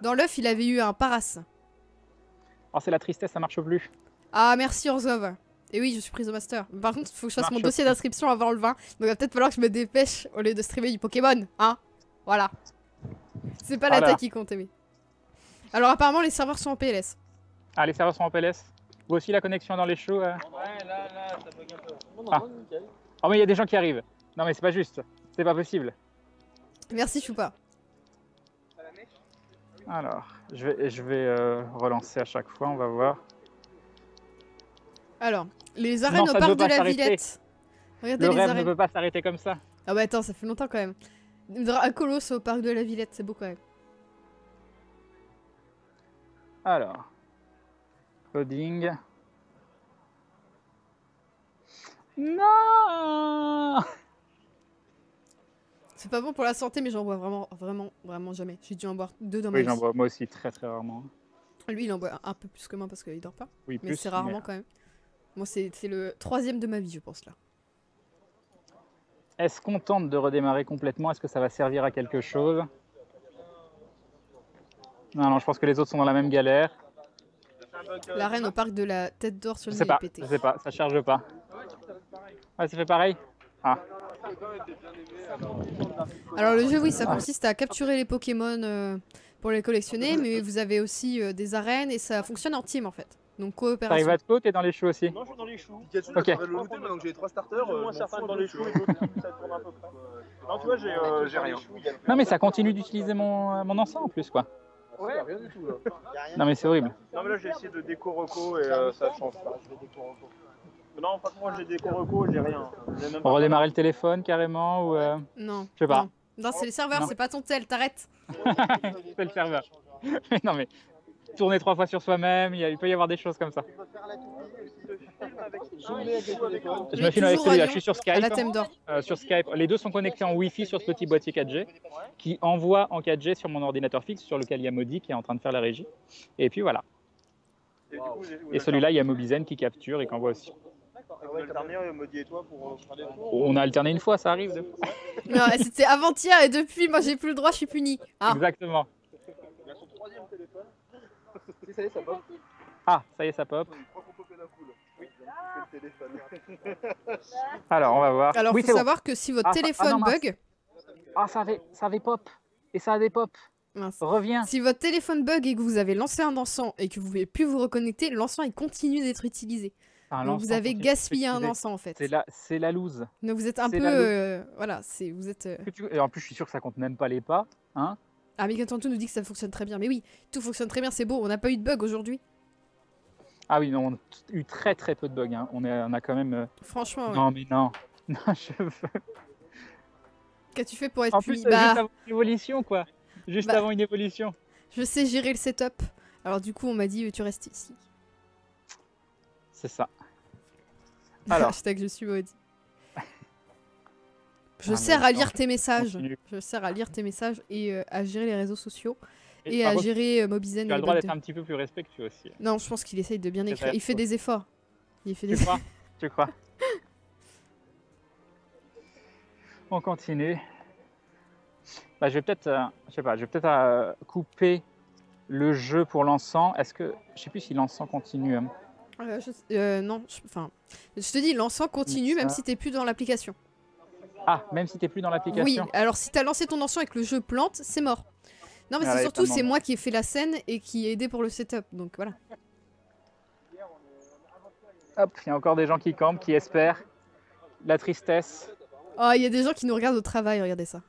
Dans l'œuf, il avait eu un paras. Oh, c'est la tristesse, ça marche plus. Ah, merci Orzhov. Et oui, je suis prise au master. Par contre, il faut que je fasse Marche mon dossier plus. d'inscription avant le 20. Donc il va peut-être falloir que je me dépêche au lieu de streamer du Pokémon. Hein. Voilà. C'est pas la Voilà. taille qui compte, oui. Alors apparemment, les serveurs sont en PLS. Ah, les serveurs sont en PLS. Vous aussi, la connexion dans les choux. Ouais, là, ça bug un peu. Non, Ah. non, nickel. Oh, mais il y a des gens qui arrivent. Non, mais c'est pas juste. C'est pas possible. Merci Choupa. Alors, je vais relancer à chaque fois, on va voir. Alors, les arènes Non, au ça ne parc veut de pas la s'arrêter. Villette. Regardez Le les rêve ne arènes. peut pas s'arrêter comme ça. Ah bah attends, ça fait longtemps quand même. Un colosse au parc de la Villette, c'est beau quand même. Alors, coding. Non. C'est pas bon pour la santé, mais j'en bois vraiment jamais. J'ai dû en boire 2 dans ma Oui, vie. j'en bois moi aussi très rarement. Lui, il en boit un peu plus que moi parce qu'il dort pas. Oui, Mais plus, c'est rarement quand même. Moi, c'est le 3e de ma vie, je pense, là. Est-ce qu'on tente de redémarrer complètement? Est-ce que ça va servir à quelque chose? Non, non, je pense que les autres sont dans la même galère. La reine au parc de la Tête d'Or sur Je le sais nid est pas, pété. je sais pas, ça charge pas. Ouais, ça fait pareil? Ah, Alors le jeu, oui, ça consiste à capturer les Pokémon pour les collectionner, mais vous avez aussi des arènes et ça fonctionne en team en fait. Donc t'arrives coopération. à te flotter dans les choux aussi? Non, je suis dans les choux. Pikachu, Ok. là, faudrait le looter maintenant que j'ai les 3 starters. Moins certain dans les choux et d'autres, ça tourne à peu près. Non, tu vois, j'ai rien. Non, mais ça continue d'utiliser mon encens en plus, quoi. Ouais, rien du tout là. Non, mais c'est horrible. Non, mais là, j'ai essayé de déco reco et ça change pas. Je vais déco reco. Non, franchement, j'ai déco reco, j'ai rien. J'ai même pas- Redémarrer le téléphone carrément ou Non. Je sais pas. Non, non, c'est les serveurs, Non. c'est pas ton tel, t'arrêtes. c'est le serveur. Non, mais tourner 3 fois sur soi-même, il peut y avoir des choses comme ça. Je Mais me filme avec toujours celui-là, à je suis sur À la Skype. Thème d'Or. Sur Skype, les deux sont connectés en Wi-Fi sur ce petit boîtier 4G qui envoie en 4G sur mon ordinateur fixe sur lequel il y a Modi qui est en train de faire la régie. Et puis voilà. Et, du coup, Et celui-là, il y a Mobizen qui capture et qui envoie aussi. vous alternez, Maudit et toi, pour faire des tours. On a alterné une fois, ça arrive. Non, c'était avant-hier et depuis, moi j'ai plus le droit, je suis punie. Ah, Exactement. Il a son 3e téléphone. Si, ça y est, ça pop. Ah, ça y est, ça pop. Il croit qu'on popait d'un coup là. Oui, il le téléphone. Alors, on va voir. alors oui, faut c'est bon. savoir que si votre Ah, téléphone non, mince. bug, Ah, ça avait pop. Et ça a des pop. mince. Reviens. Si votre téléphone bug et que vous avez lancé un encens et que vous pouvez plus vous reconnecter, l'encens il continue d'être utilisé. Ah, Donc vous l'encens avez continue gaspillé un d'utiliser. encens en fait. C'est la loose. Donc vous êtes un c'est peu, la voilà, c'est vous êtes. Et en plus, je suis sûr que ça compte même pas les pas. Hein. Ah, Mega Tantou nous dit que ça fonctionne très bien. Mais oui, tout fonctionne très bien, c'est beau. On n'a pas eu de bug aujourd'hui. Ah oui, non, on a eu très peu de bugs. Hein. On a quand même. Franchement, ouais. Non, mais non. Non, je veux. Qu'as-tu fait pour être En plus, puni? juste avant une évolution, quoi. Juste Bah. avant une évolution. Je sais gérer le setup. Alors du coup, on m'a dit tu restes ici. C'est ça. Alors. Hashtag je suis maudit. Je Ah, sers mais à lire attends, tes messages. continue. Je sers à lire tes messages et à gérer les réseaux sociaux et par à contre, gérer Mobizen tu as et le les droit bugs d'être un petit peu plus respectueux aussi. Non, je pense qu'il essaye de bien C'est écrire. vrai, Il fait faut- des efforts. Il fait Tu des crois? Tu crois? On continue. Bah, je vais peut-être, je sais pas, je vais peut-être couper le jeu pour l'encens. Est-ce que, je sais plus si l'encens continue. non, enfin, je te dis, l'encens continue Ça. même si t'es plus dans l'application. Ah, même si t'es plus dans Oui, l'application. alors si t'as lancé ton encens et que le jeu plante, c'est mort. Non, mais Ah, c'est là, surtout, il y a pas de c'est moment. moi qui ai fait la scène et qui ai aidé pour le setup. Donc voilà. Hop, il y a encore des gens qui campent, qui espèrent. La tristesse. Oh, il y a des gens qui nous regardent au travail, regardez ça.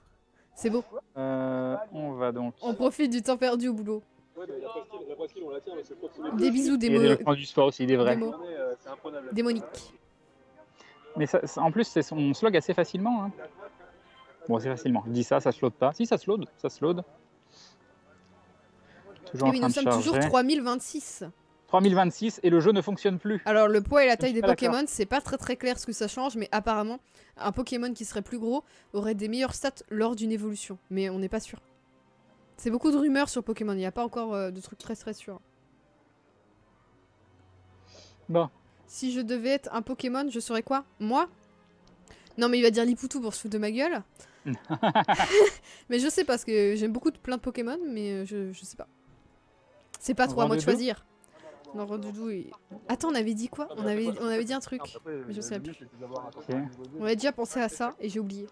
C'est beau. On va donc. On profite du temps perdu au boulot. Ouais, mais la presqu'île, on la tient, mais c'est pour trouver Des bisous, des Il y a des gens mots. qui font du sport aussi, des vrais. Des mots. c'est imprenable. Démonique. Mais en plus, on se log assez facilement. Hein. Bon, assez facilement. Je dis ça, ça se load pas. Si, ça se load. Ça se load. Toujours Et en oui, train nous de sommes toujours charger. 3026. 3026 et le jeu ne fonctionne plus. Alors le poids et la taille suis des pas d'accord. Pokémon, c'est pas très clair ce que ça change, mais apparemment, un Pokémon qui serait plus gros aurait des meilleures stats lors d'une évolution. Mais on n'est pas sûr. C'est beaucoup de rumeurs sur Pokémon, il n'y a pas encore de trucs très sûrs. Bon, Si je devais être un Pokémon, je serais quoi? Moi? Non mais il va dire Lipoutou pour se foutre de ma gueule. Mais je sais parce que j'aime beaucoup plein de Pokémon, mais je sais pas. C'est pas trop à moi de Rondoudou choisir. Non, Rondoudou et... Attends, on avait dit quoi? On avait dit un truc. Mais je sais plus. ok. On avait déjà pensé à ça et j'ai oublié.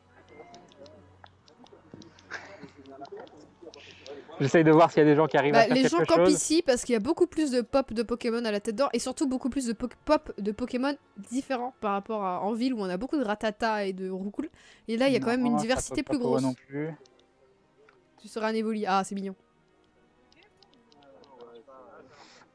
J'essaye de voir s'il y a des gens qui arrivent à Bah, faire les gens quelque campent chose. ici parce qu'il y a beaucoup plus de pop de Pokémon à la tête d'or et surtout beaucoup plus de pop de Pokémon différents par rapport à en ville où on a beaucoup de Ratata et de Roucoule. Et là, il y a quand même une Non, ça diversité pop pas plus pour eux grosse. non plus. Tu seras un Evoli. Ah, c'est mignon.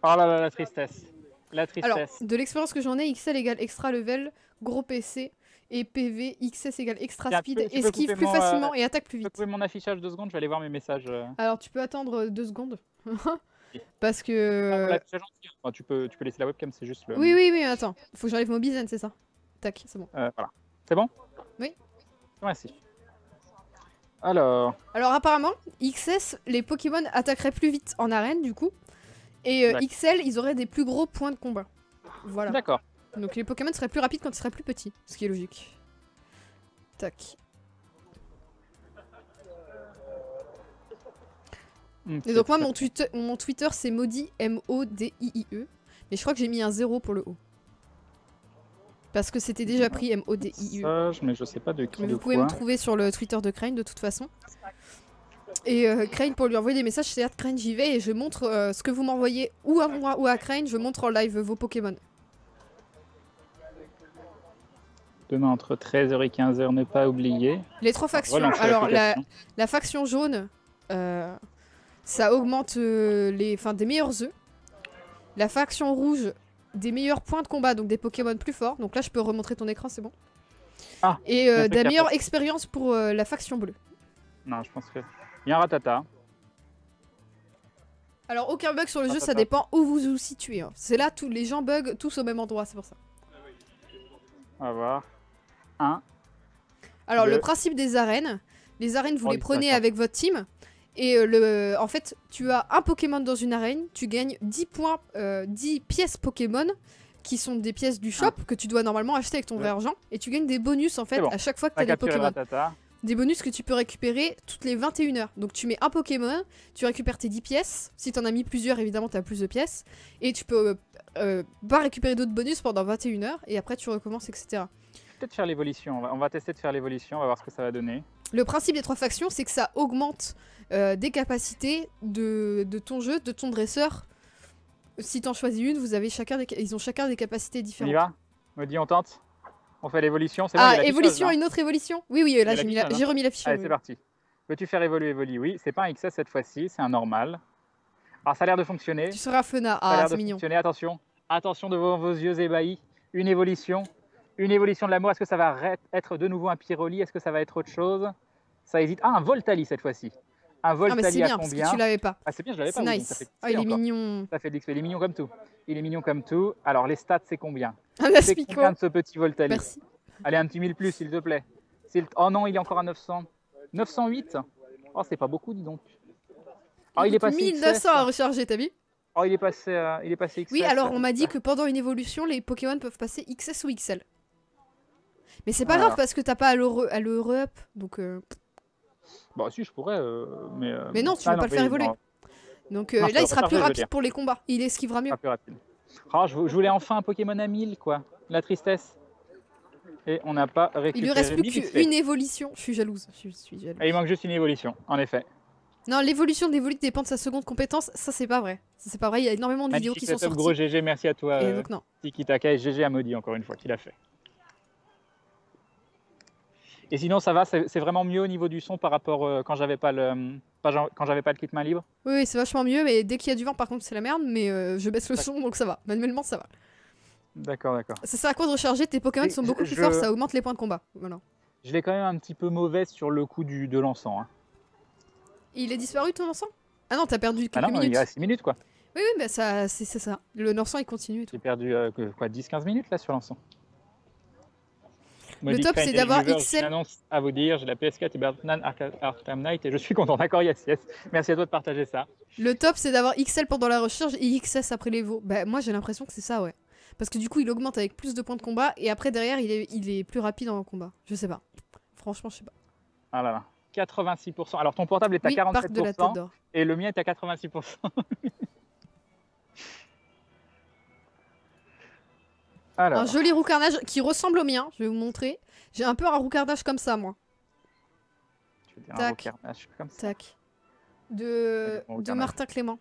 Oh là là, la tristesse. La Alors, tristesse. de l'expérience que j'en ai, XL égale extra level, gros PC et PV, XS égale extra Tiens, speed, tu peux esquive couper plus mon, facilement et attaque plus Je peux vite. couper mon affichage 2 secondes, je vais aller voir mes messages. Alors, tu peux attendre 2 secondes. Parce Ah, que... l'affichage entier. Enfin, tu peux laisser la webcam, c'est juste le. Oui, attends. Faut que j'enlève mon Mobizen, c'est ça. Tac, c'est bon. Voilà. C'est bon? Oui. Merci. Alors, Alors apparemment, XS, les Pokémon attaqueraient plus vite en arène du coup. Et D'accord. XL, ils auraient des plus gros points de combat. Voilà. d'accord. Donc les Pokémon seraient plus rapides quand ils seraient plus petits, ce qui est logique. Tac. Et donc moi, mon Twitter c'est Maudie, M-O-D-I-I-E. Mais je crois que j'ai mis un 0 pour le O. Parce que c'était déjà pris M-O-D-I-E. Mais je sais pas de qui. Mais de vous pouvez quoi. me trouver sur le Twitter de Crane de toute façon. Et Crane, pour lui envoyer des messages, c'est Crane, j'y vais et je montre ce que vous m'envoyez ou à moi ou à Crane, je montre en live vos Pokémon. Demain entre 13h et 15h, ne pas oublier. Les 3 factions. Relancer Alors l'application. la faction jaune, ça augmente des meilleurs œufs. La faction rouge, des meilleurs points de combat, donc des Pokémon plus forts. Donc là, je peux remontrer ton écran, c'est bon. Ah, et bien fait, de la Carlos. meilleure expérience pour la faction bleue. Non, je pense que. Il y a un ratata. Alors aucun bug sur le Ah, jeu, ça ça va. dépend où vous vous situez. Hein. C'est là, tous les gens bug tous au même endroit, c'est pour ça. On va voir. 1. Alors Deux. le principe des arènes, les arènes vous Oh, les oui, prenez d'accord. avec votre team. Et en fait, tu as un Pokémon dans une arène, tu gagnes 10 points, 10 pièces Pokémon, qui sont des pièces du shop que tu dois normalement acheter avec ton Ouais. vrai argent. Et tu gagnes des bonus en fait C'est bon. à chaque fois que tu T'as as des capturé le Pokémon. ratata. Des bonus que tu peux récupérer toutes les 21 heures. Donc tu mets un Pokémon, tu récupères tes 10 pièces. Si t'en as mis plusieurs, évidemment, t'as plus de pièces. Et tu peux pas récupérer d'autres bonus pendant 21 heures. Et après, tu recommences, etc. Peut-être faire l'évolution. On va tester de faire l'évolution. On va voir ce que ça va donner. Le principe des 3 factions, c'est que ça augmente des capacités de ton jeu, de ton dresseur. Si t'en choisis une, ils ont chacun des capacités On différentes. y va? Me dit, on tente? On fait l'évolution. C'est bon, il y a Ah, l'affichage, évolution, hein. une autre évolution? Oui, oui, là Il y a l'affichage, j'ai remis l'affiche. Allez, c'est parti. Peux-tu faire évoluer Evoli? Oui, c'est pas un XS cette fois-ci, c'est un normal. Alors ça a l'air de fonctionner. Tu seras Fena. Ça a Ah, l'air c'est de mignon. fonctionner. Attention, attention devant vos yeux ébahis. Une évolution de l'amour. Est-ce que ça va être de nouveau un Pyroli? Est-ce que ça va être autre chose? Ça hésite. Ah, un Voltali cette fois-ci. Un Ah, mais Voltali c'est à bien, parce combien? que tu l'avais pas. Ah, c'est bien, je l'avais C'est pas. Oui, donc ça nice. fait Ah, il est encore. mignon. Ça fait de l'XP. Il est mignon comme tout. Il est mignon comme tout. Alors les stats, c'est combien? Ah, la C'est Spico. combien de ce petit Voltali? Merci. Allez, un petit 1000 plus, s'il te plaît. Oh non, il est encore à 900. 908? Oh, c'est pas beaucoup, dis donc. Oh, il est passé 1900 XS. à recharger, t'as vu? Oh, il est passé XS. Oui, alors on m'a dit que pendant une évolution, les Pokémon peuvent passer XS ou XL. Mais c'est pas Voilà. grave parce que t'as pas à le re-up. Donc, Bah si, je pourrais, mais... Mais non, tu veux pas le faire évoluer. Non, donc Non, je là, peux il sera recharger, plus je veux rapide dire. pour les combats. Il esquivera mieux. pas plus rapide. Oh, je voulais enfin un Pokémon à 1000, quoi. La tristesse. Et on n'a pas récupéré. Il lui reste plus 1000 XP. qu'une évolution. Je suis jalouse. Je suis jalouse. Et il manque juste une évolution, en effet. Non, l'évolution d'Evoli dépend de sa seconde compétence. Ça, c'est pas vrai. Ça, c'est pas vrai. Il y a énormément de vidéos qui sont setup, sorties. gros GG, merci à toi, Et donc, non. Tiki Taka, et GG à Maudit, encore une fois, qu'il a fait. Et sinon, ça va, c'est vraiment mieux au niveau du son par rapport quand j'avais pas le kit main libre. Oui, oui, c'est vachement mieux. Mais dès qu'il y a du vent, par contre, c'est la merde. Mais je baisse le son, donc ça va. Manuellement, ça va. D'accord, d'accord. Ça sert à quoi de recharger? Tes Pokémon Et sont beaucoup plus je- forts. Ça augmente les points de combat. Voilà. Je l'ai quand même un petit peu mauvaise sur le coup de l'encens. Hein. Il est disparu ton encens? Ah non, t'as perdu quelques Ah non, minutes. il y a 6 minutes, quoi. Oui, oui, bah ça, c'est ça. Le encens, il continue et tout. J'ai perdu quoi, 10-15 minutes là sur l'encens. Le top, c'est d'avoir XL. Une annonce à vous dire, j'ai la PS4 et Batman Arkham Knight et je suis content. D'accord, yes. Merci à toi de partager ça. Le top, c'est d'avoir XL pendant la recharge et XS après l'Evo. Bah, moi, j'ai l'impression que c'est ça, ouais. Parce que du coup, il augmente avec plus de points de combat et après, derrière, il est plus rapide en combat. Je sais pas. Franchement, je sais pas. Ah là là. 86%. Alors ton portable est à Oui, parc de la tête 47% d'or. et le mien est à 86%. Alors, Un joli roucarnage qui ressemble au mien, je vais vous montrer. J'ai un peu un roucarnage comme ça, moi. je vais dire un tac. recarnage comme ça. Tac. Allez, mon De roucarnage. Martin Clément.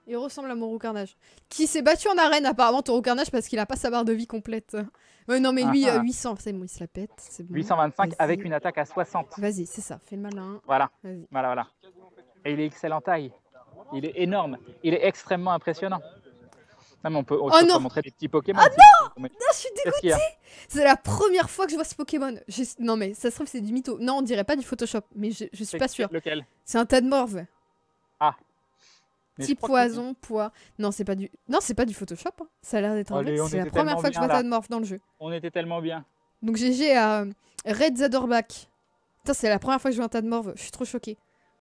Il ressemble à mon roucarnage. Qui s'est battu en arène, apparemment, ton roucarnage, parce qu'il a pas sa barre de vie complète. Ouais, non, mais lui, Ah ah. 800, c'est bon, il se la pète. C'est bon. 825 Vas-y. avec une attaque à 60. Vas-y, c'est ça, fais le malin. Voilà, Vas-y. voilà. Et il est excellent en taille. Il est énorme. Il est extrêmement impressionnant. Non, mais on peut Oh non. montrer des petits Pokémon. Ah non. Ah, je suis Qu'est-ce qu'il y a? C'est la première fois que je vois ce Pokémon. Non, mais ça se trouve, c'est du mytho. Non, on dirait pas du Photoshop, mais je suis pas sûre. Lequel? C'est un tas de morve. Ah. Mais je Petit crois que poison, poids. Non, c'est pas du Photoshop. Hein. Ça a l'air d'être un Allez, vrai. on C'est la était première tellement fois que je bien, vois là. Tadomorph dans le jeu. On était tellement bien. Donc GG à Red Zadorback. Putain, c'est la première fois que je vois un Tadomorph. Je suis trop choquée.